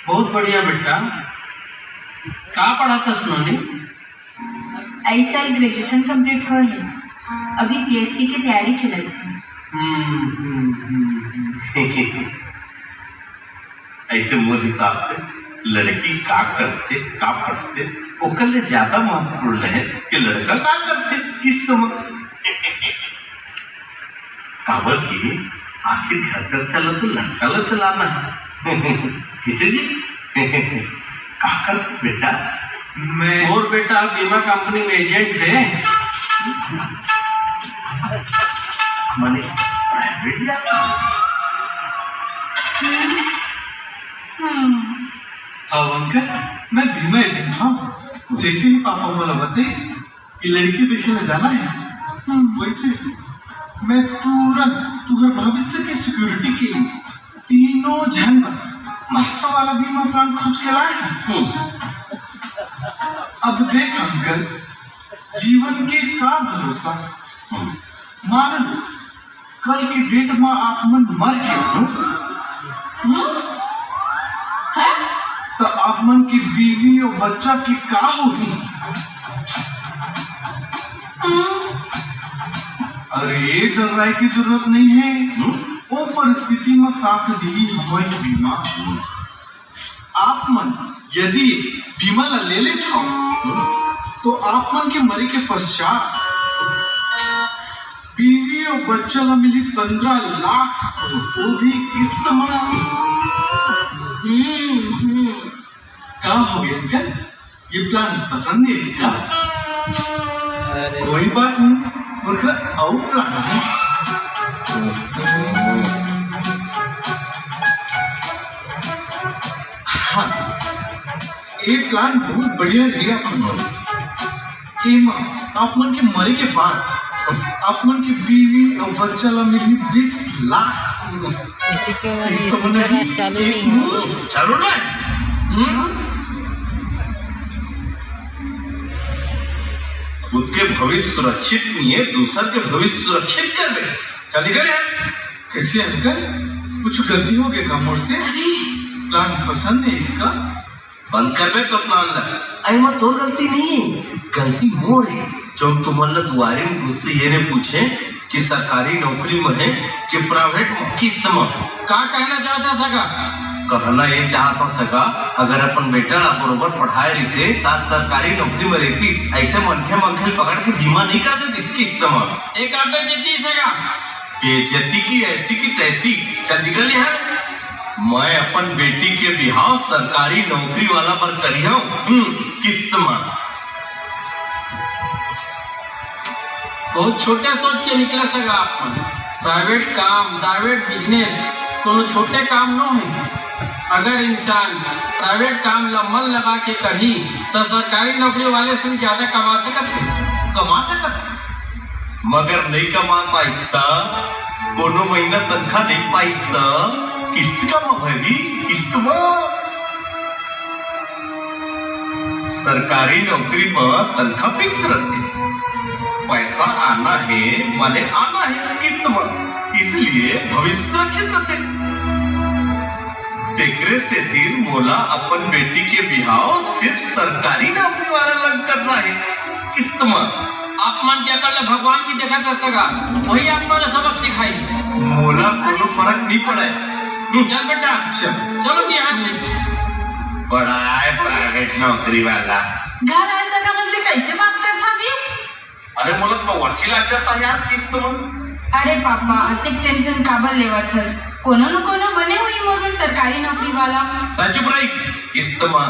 बहुत बढ़िया बेटा। कहाँ पढ़ा था सुनोनी? ऐसा ग्रेजुएशन कंप्लीट हो है, अभी पीएससी की तैयारी चल रही है। ऐसे मोर हिसाब से लड़की का करते का पढ़ते ओकर ले ज्यादा महत्वपूर्ण है कि लड़का का करते किस समय काबर की आखिर घर का चला तो लड़का ला चलाना है। किसे जी का करते बेटा? मैं और बेटा बीमा कंपनी में एजेंट है। माने प्राइवेट या अब अंकल मैं बीमा एजेंट हूँ। जैसे ही पापा बोला बताइए कि लड़की देखने जाना है, वैसे मैं तुरंत तुम्हारे भविष्य की सिक्योरिटी के लिए तीनों जन मस्त वाला बीमा प्लान खोज के लाए हैं। अब देख अंकल, जीवन के का भरोसा, मान लो कल की डेट में आप मन मर गए तो आप मन की बीवी और बच्चा की का होगी? अरे डरने की जरूरत नहीं है, वो परिस्थिति में साथ दी हमारी बीमा। आप मन यदि बीमा ला ले ले तो आप मन के मरे के पश्चात बीवी और बच्चा ला मिली 15 लाख, वो भी किस्त में। क्या हो गया अंकल, ये प्लान पसंद है इसका? कोई बात नहीं, और प्लान है। हाँ, ये प्लान बहुत बढ़िया है। आप मन के मरे के बाद आप मन की बीवी और बच्चा ला मिली 20 लाख। चालू ना खुद के भविष्य सुरक्षित नहीं है, दूसर के भविष्य सुरक्षित कर दे। चल निकल यार। कैसे अंकल, कुछ गलती हो गया काम से? प्लान पसंद है इसका? बंद कर बे तो प्लान ला। अरे मत तो गलती नहीं, गलती मोर है जो तुमने दुआरे में घुसते ये ने पूछे कि सरकारी नौकरी में है कि प्राइवेट में, किस्त में। क्या कहना चाहता सका? कहना ये चाहता सका अगर अपन बेटा ला बरोबर पढ़ाए रहते ता सरकारी नौकरी में रहती, ऐसे मंखे मंखे पकड़ के बीमा नहीं कर देती किस्त में। एक आप बेइज्जती सका? बेइज्जती की ऐसी की तैसी। चल निकल यहाँ। मैं अपन बेटी के बिहाव सरकारी नौकरी वाला पर करिया किस्त में। बहुत छोटे सोच के निकला सका आप। प्राइवेट काम, प्राइवेट बिजनेस कोनो छोटे काम न है। अगर इंसान प्राइवेट काम ला मन लगा के करी तो सरकारी नौकरी वाले से ज्यादा कमा सकत मगर नहीं कमा पाइस्ता, कोनो महीना तनख्वाह नहीं पाइस्ता, किस्त का भरी किस्त में। सरकारी नौकरी में तनख्वाह फिक्स रहती, पैसा आना है माने आना है किस्त में, इसलिए भविष्य सुरक्षित रहते। तेकरे से दिन मोला अपन बेटी के बिहाव सिर्फ सरकारी नौकरी वाला लग करना है किस्त में। आप मन क्या कर ले भगवान की देखा था सगा, वही आपको सबक सिखाई। मोला कोनो फर्क नहीं पड़े। चल बेटा चलो जी यहाँ से। बड़ा है प्राइवेट नौकरी वाला। घर ऐसा का मुझसे कैसे बात करता जी? अरे मोला तो वर्षी लग जाता यार किस्त में। अरे पापा अतिक टेंशन काबर लेवत हस, कोनो न कोनो बने हुई मोर सरकारी नौकरी वाला। चुप रही, किस्त में